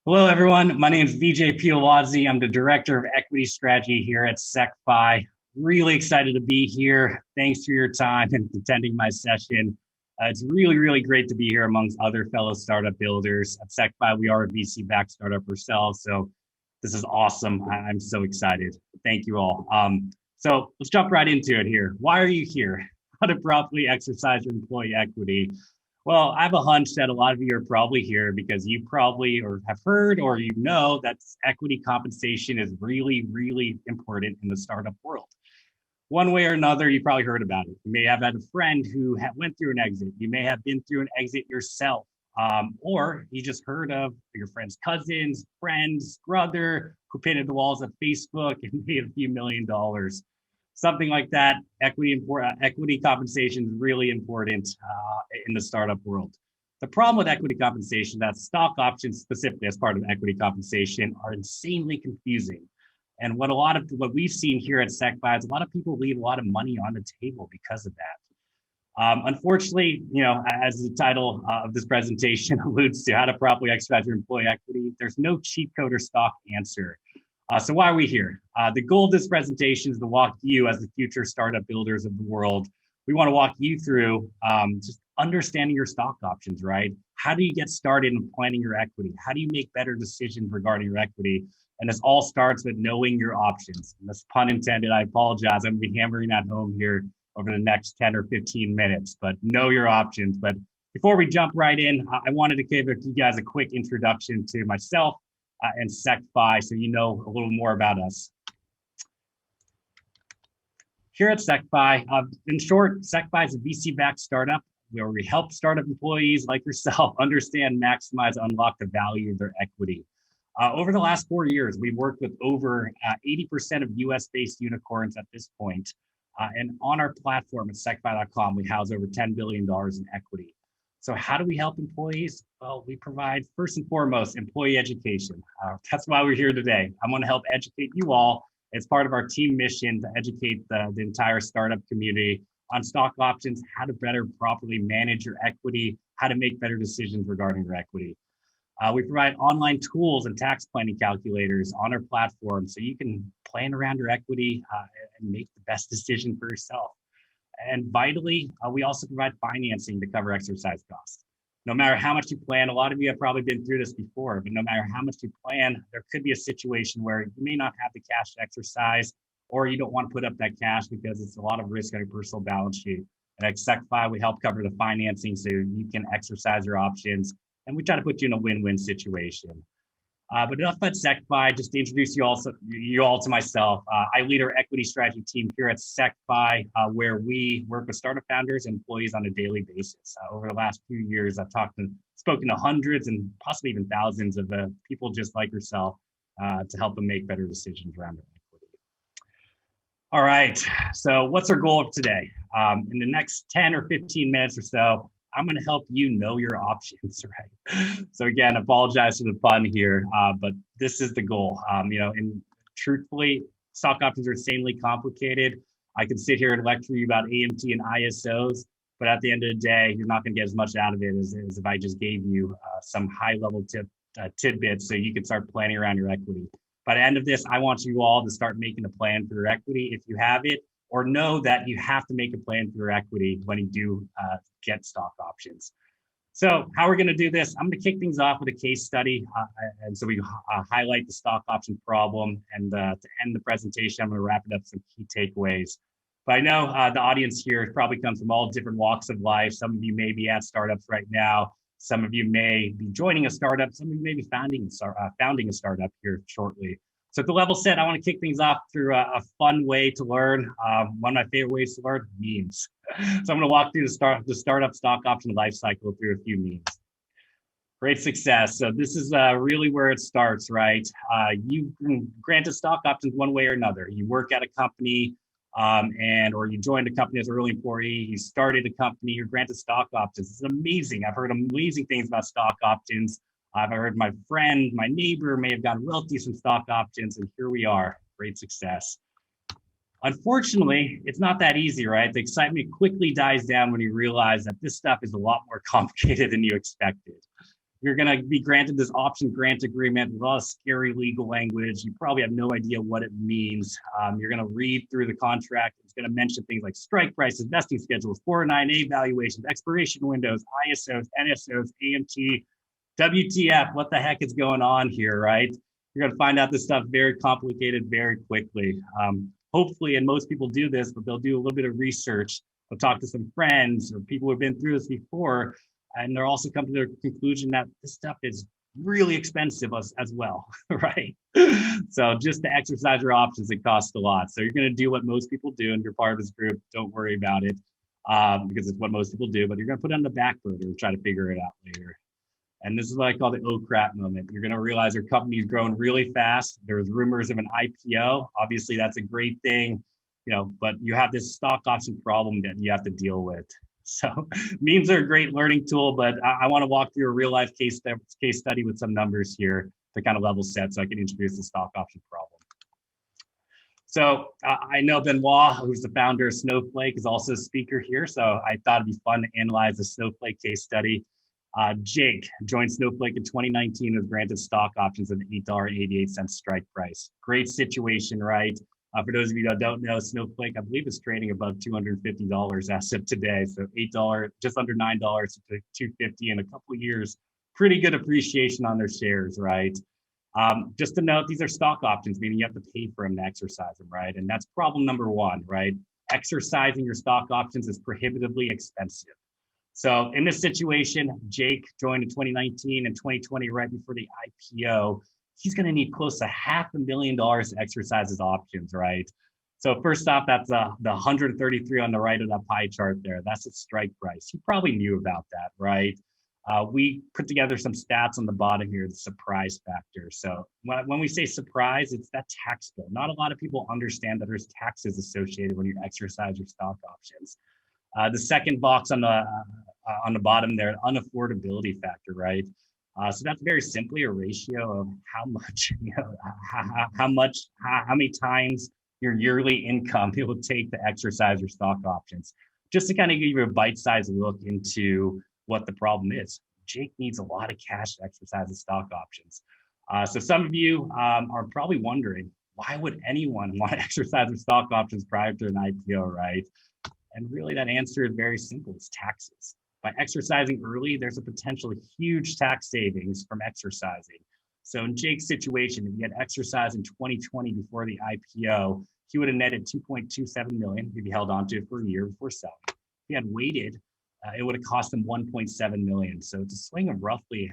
Hello, everyone. My name is Vieje Piauwasdy. I'm the Director of Equity Strategy here at Secfi. Really excited to be here. Thanks for your time and attending my session. It's really great to be here amongst other fellow startup builders. At Secfi, we are a VC-backed startup ourselves, so this is awesome. I'm so excited. Thank you all. So let's jump right into it here. Why are you here? How to properly exercise your employee equity. Well, I have a hunch that a lot of you are probably here because you probably or have heard or you know that equity compensation is really important in the startup world. One way or another, you probably heard about it. You may have had a friend who went through an exit. You may have been through an exit yourself, or you just heard of your friend's cousins, friends, brother who painted the walls of Facebook and made a few $1 million. Something like that. Equity compensation is really important in the startup world. The problem with equity compensation, that stock options specifically as part of equity compensation, are insanely confusing. And what we've seen here at SecFi is a lot of people leave a lot of money on the table because of that. Unfortunately, as the title of this presentation alludes to, how to properly exercise your employee equity, there's no cheat code or stock answer. So why are we here? The goal of this presentation is to walk you as the future startup builders of the world. We want to walk you through just understanding your stock options, right? How do you get started in planning your equity? How do you make better decisions regarding your equity? And this all starts with knowing your options. And this pun intended, I apologize. I'm going to be hammering that home here over the next 10 or 15 minutes, but know your options. But before we jump right in, I wanted to give you guys a quick introduction to myself and Secfi, so you know a little more about us. Here at Secfi, in short, Secfi is a VC-backed startup where we help startup employees like yourself understand, maximize, unlock the value of their equity. Over the last 4 years, we've worked with over 80% of US-based unicorns at this point. And on our platform at secfi.com, we house over $10 billion in equity. So how do we help employees? Well, we provide, first and foremost, employee education. That's why we're here today. I'm going to help educate you all. It's part of our team mission to educate the entire startup community on stock options, how to better properly manage your equity, how to make better decisions regarding your equity. We provide online tools and tax planning calculators on our platform so you can plan around your equity and make the best decision for yourself. And vitally, we also provide financing to cover exercise costs. No matter how much you plan, a lot of you have probably been through this before, but no matter how much you plan, there could be a situation where you may not have the cash to exercise, or you don't want to put up that cash because it's a lot of risk on your personal balance sheet. And at SecFi, we help cover the financing so you can exercise your options, and we try to put you in a win-win situation. But enough about SecFi, just to introduce you all to myself. I lead our equity strategy team here at SecFi, where we work with startup founders and employees on a daily basis. Over the last few years, I've spoken to hundreds and possibly even thousands of people just like yourself to help them make better decisions around their equity. All right, so what's our goal of today? In the next 10 or 15 minutes or so, I'm going to help you know your options, right? So again, apologize for the pun here, but this is the goal. And truthfully, stock options are insanely complicated. I could sit here and lecture you about AMT and ISOs, but at the end of the day, you're not going to get as much out of it as if I just gave you some high-level tidbits so you can start planning around your equity. By the end of this, I want you all to start making a plan for your equity if you have it, or know that you have to make a plan for your equity when you do get stock options. So how we're going to do this, I'm going to kick things off with a case study. And so we highlight the stock option problem. And to end the presentation, I'm going to wrap it up with some key takeaways. But I know the audience here probably comes from all different walks of life. Some of you may be at startups right now. Some of you may be joining a startup. Some of you may be founding a startup here shortly. So to level set, I want to kick things off through a fun way to learn. One of my favorite ways to learn, memes. So I'm going to walk through the startup stock option life cycle through a few memes. Great success. So this is really where it starts, right? You granted stock options one way or another. You work at a company or you joined a company as an early employee, you started a company, you're granted stock options. It's amazing. I've heard amazing things about stock options. I've heard my friend, my neighbor may have gotten wealthy from stock options, and here we are, great success. Unfortunately, it's not that easy, right? The excitement quickly dies down when you realize that this stuff is a lot more complicated than you expected. You're going to be granted this option grant agreement with all scary legal language. You probably have no idea what it means. You're going to read through the contract. It's going to mention things like strike prices, vesting schedules, 409A valuations, expiration windows, ISOs, NSOs, AMT, WTF, what the heck is going on here, right? You're going to find out this stuff very complicated very quickly. Hopefully, and most people do this, but they'll do a little bit of research. They'll talk to some friends or people who've been through this before, and they'll also come to the conclusion that this stuff is really expensive as well, right? So just to exercise your options, it costs a lot. So you're going to do what most people do, and you're part of this group. Don't worry about it because it's what most people do, but you're going to put it on the back burner and try to figure it out later. And this is what I call the oh crap moment. You're going to realize your company's growing really fast. There's rumors of an IPO. Obviously, that's a great thing, but you have this stock option problem that you have to deal with. So memes are a great learning tool, but I want to walk through a real life case study with some numbers here to kind of level set so I can introduce the stock option problem. So I know Benoit, who's the founder of Snowflake, is also a speaker here. So I thought it'd be fun to analyze the Snowflake case study. Jake joined Snowflake in 2019 with granted stock options at an $8.88 strike price. Great situation, right? For those of you that don't know, Snowflake, I believe, is trading above $250 as of today. So $8, just under $9 to $250 in a couple of years. Pretty good appreciation on their shares, right? Just to note, these are stock options, meaning you have to pay for them to exercise them, right? And that's problem number one, right? Exercising your stock options is prohibitively expensive. So in this situation, Jake joined in 2019 and 2020, right before the IPO. He's going to need close to $500,000 to exercise his options, right? So first off, that's the 133 on the right of that pie chart there. That's its strike price. You probably knew about that, right? We put together some stats on the bottom here, the surprise factor. So when we say surprise, it's that tax bill. Not a lot of people understand that there's taxes associated when you exercise your stock options. The second box on the bottom there, unaffordability factor, right? So that's very simply a ratio of how much, how many times your yearly income it will take to exercise your stock options. Just to kind of give you a bite-sized look into what the problem is. Jake needs a lot of cash to exercise his stock options. So some of you are probably wondering, why would anyone want to exercise their stock options prior to an IPO, right? And really that answer is very simple, it's taxes. By exercising early, there's a potential huge tax savings from exercising. So in Jake's situation, if he had exercised in 2020 before the IPO, he would have netted 2.27 million if he held onto it for a year before selling. If he had waited, it would have cost him 1.7 million. So it's a swing of roughly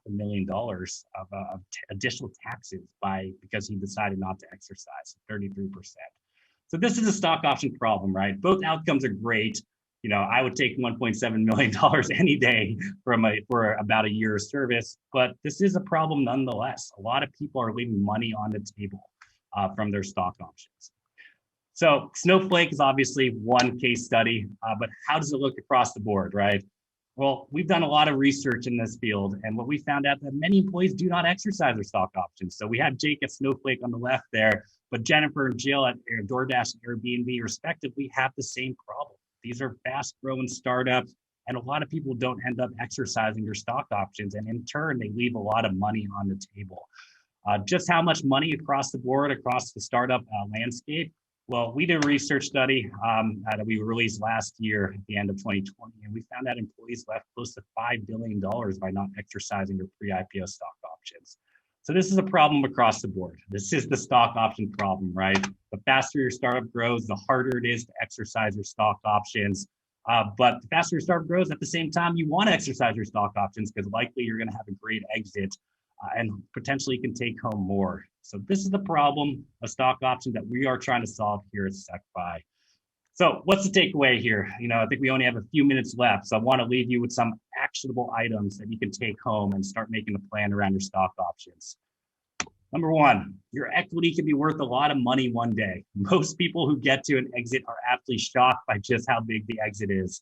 $500,000 of additional taxes because he decided not to exercise, 33%. So this is a stock option problem, right? Both outcomes are great. I would take $1.7 million any day for about a year of service, but this is a problem nonetheless. A lot of people are leaving money on the table from their stock options. So Snowflake is obviously one case study, but how does it look across the board, right? Well, we've done a lot of research in this field, and what we found out that many employees do not exercise their stock options. So we have Jake at Snowflake on the left there, but Jennifer and Jill at DoorDash and Airbnb respectively have the same problem. These are fast-growing startups, and a lot of people don't end up exercising their stock options, and in turn, they leave a lot of money on the table. Just how much money across the board, across the startup landscape? Well, we did a research study that we released last year at the end of 2020, and we found that employees left close to $5 billion by not exercising their pre-IPO stock options. So this is a problem across the board. This is the stock option problem, right? The faster your startup grows, the harder it is to exercise your stock options. But the faster your startup grows, at the same time, you want to exercise your stock options because likely you're going to have a great exit and potentially you can take home more. So this is the problem, a stock option that we are trying to solve here at Secfi. So what's the takeaway here? I think we only have a few minutes left. So I want to leave you with some actionable items that you can take home and start making a plan around your stock options. Number one, your equity can be worth a lot of money one day. Most people who get to an exit are absolutely shocked by just how big the exit is.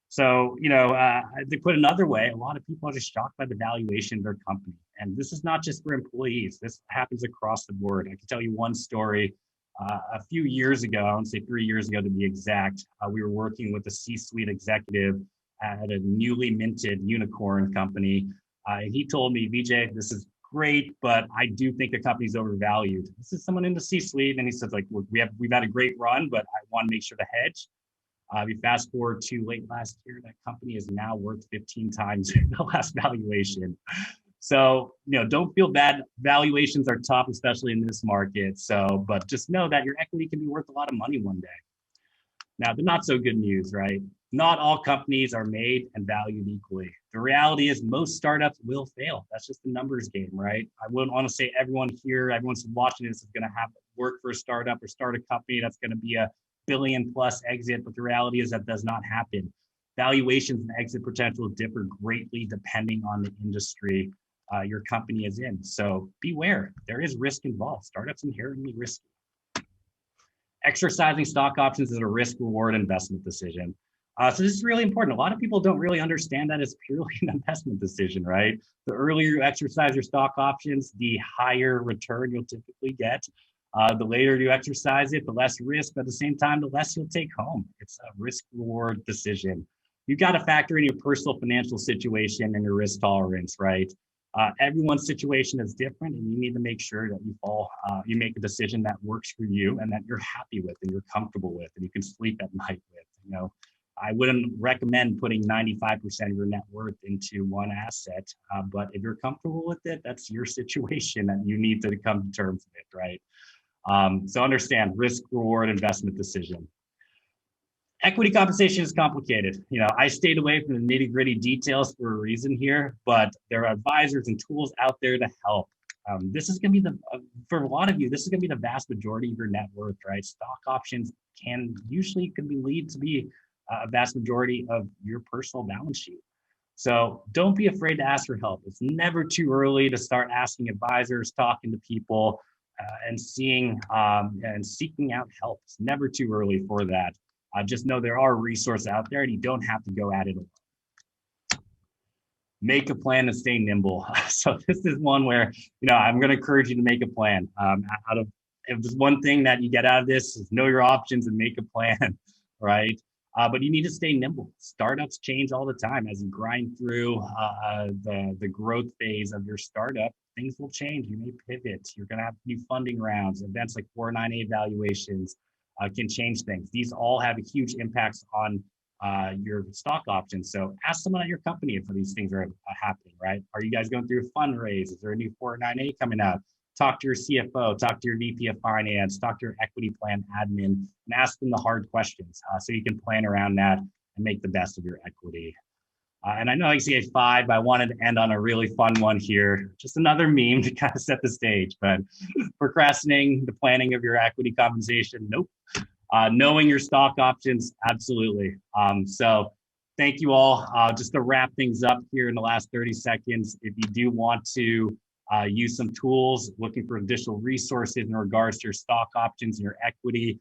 So, to put another way, a lot of people are just shocked by the valuation of their company. And this is not just for employees. This happens across the board. I can tell you one story. A few years ago, I want to say 3 years ago to be exact, we were working with a C-suite executive at a newly minted unicorn company. And he told me, Vijay, this is great, but I do think the company's overvalued. This is someone in the C-suite, and he says, like, we've had a great run, but I want to make sure to hedge. We fast forward to late last year, that company is now worth 15 times the last valuation. So, don't feel bad. Valuations are tough, especially in this market. So, but just know that your equity can be worth a lot of money one day. Now, the not so good news, right? Not all companies are made and valued equally. The reality is most startups will fail. That's just the numbers game, right? I wouldn't want to say everyone here, everyone's watching this is going to have work for a startup or start a company that's going to be a billion plus exit, but the reality is that does not happen. Valuations and exit potential differ greatly depending on the industry your company is in. So beware, there is risk involved. Startups inherently risky. Exercising stock options is a risk reward investment decision. So this is really important. A lot of people don't really understand that it's purely an investment decision, right? The earlier you exercise your stock options, the higher return you'll typically get. The later you exercise it, the less risk, but at the same time, the less you'll take home. It's a risk reward decision. You got to factor in your personal financial situation and your risk tolerance, right? Everyone's situation is different, and you need to make sure that you make a decision that works for you and that you're happy with and you're comfortable with and you can sleep at night with. I wouldn't recommend putting 95% of your net worth into one asset, but if you're comfortable with it, that's your situation and you need to come to terms with it, right? So understand risk reward investment decision. Equity compensation is complicated. I stayed away from the nitty gritty details for a reason here, but there are advisors and tools out there to help. This is going to be for a lot of you, this is going to be the vast majority of your net worth, right? Stock options can lead to be a vast majority of your personal balance sheet. So don't be afraid to ask for help. It's never too early to start asking advisors, talking to people, and seeking out help. It's never too early for that. Just know there are resources out there and you don't have to go at it alone. Make a plan and stay nimble. So this is one where, I'm going to encourage you to make a plan. If there's one thing that you get out of this is know your options and make a plan, right? But you need to stay nimble. Startups change all the time. As you grind through the growth phase of your startup, things will change. You may pivot. You're going to have new funding rounds. Events like 498 valuations can change things. These all have a huge impacts on your stock options. So ask someone at your company if these things are happening, right? Are you guys going through a fundraise? Is there a new 498 coming out? Talk to your CFO, talk to your VP of finance, talk to your equity plan admin, and ask them the hard questions so you can plan around that and make the best of your equity. And I know I say 5, but I wanted to end on a really fun one here. Just another meme to kind of set the stage, but procrastinating the planning of your equity compensation, nope. Knowing your stock options, absolutely. So thank you all. Just to wrap things up here in the last 30 seconds, if you do want to use some tools, looking for additional resources in regards to your stock options and your equity,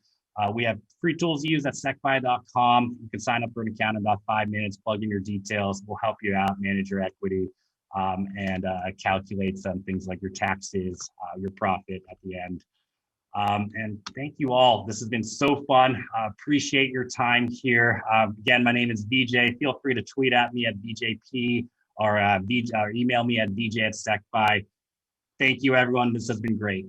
we have free tools to use at secfi.com. You can sign up for an account in about 5 minutes, plug in your details. We'll help you out, manage your equity, and calculate some things like your taxes, your profit at the end. And thank you all. This has been so fun. Appreciate your time here. Again, my name is Vijay. Feel free to tweet at me at VJP or email me at vj@secfi. Thank you, everyone. This has been great.